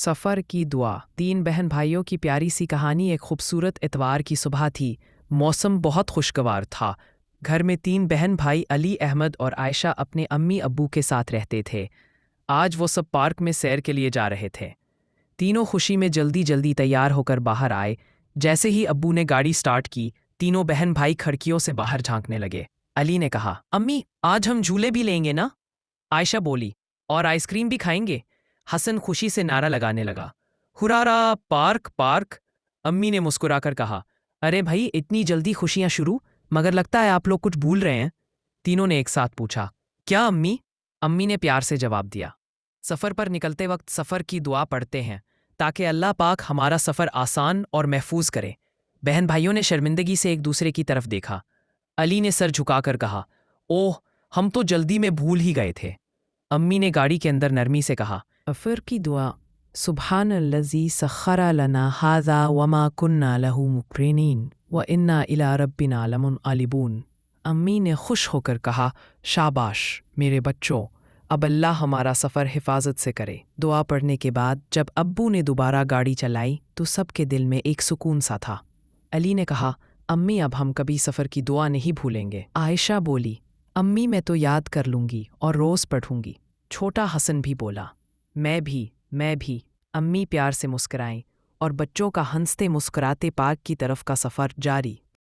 सफ़र की दुआ। 3 बहन भाइयों की प्यारी सी कहानी। एक खूबसूरत इतवार की सुबह थी। मौसम बहुत खुशगवार था। घर में 3 बहन भाई अली, अहमद और आयशा अपने अम्मी अब्बू के साथ रहते थे। आज वो सब पार्क में सैर के लिए जा रहे थे। तीनों खुशी में जल्दी जल्दी तैयार होकर बाहर आए। जैसे ही अब्बू ने गाड़ी स्टार्ट की, तीनों बहन भाई खिड़कियों से बाहर झांकने लगे। अली ने कहा, अम्मी आज हम झूले भी लेंगे ना? आयशा बोली, और आइसक्रीम भी खाएंगे। हसन खुशी से नारा लगाने लगा, हुरारा पार्क पार्क। अम्मी ने मुस्कुराकर कहा, अरे भाई इतनी जल्दी खुशियां शुरू? मगर लगता है आप लोग कुछ भूल रहे हैं। तीनों ने एक साथ पूछा, क्या अम्मी? अम्मी ने प्यार से जवाब दिया, सफ़र पर निकलते वक्त सफ़र की दुआ पढ़ते हैं ताकि अल्लाह पाक हमारा सफ़र आसान और महफूज करे। बहन भाइयों ने शर्मिंदगी से एक दूसरे की तरफ देखा। अली ने सर झुकाकर कहा, ओह हम तो जल्दी में भूल ही गए थे। अम्मी ने गाड़ी के अंदर नरमी से कहा, सफ़र की दुआ। सुब्हानल्लज़ी सख़्ख़रा लना हाज़ा वमा कुन्ना लहू मुक़रिनीन व इन्ना इला रब्बिना लमुनक़लिबून। अम्मी ने खुश होकर कहा, शाबाश मेरे बच्चों, अब अल्लाह हमारा सफ़र हिफाजत से करे। दुआ पढ़ने के बाद जब अब्बू ने दोबारा गाड़ी चलाई तो सबके दिल में एक सुकून सा था। अली ने कहा, अम्मी अब हम कभी सफ़र की दुआ नहीं भूलेंगे। आयशा बोली, अम्मी मैं तो याद कर लूँगी और रोज़ पढ़ूँगी। छोटा हसन भी बोला, मैं भी। अम्मी प्यार से मुस्कराईं और बच्चों का हंसते मुस्कुराते पार्क की तरफ का सफ़र जारी।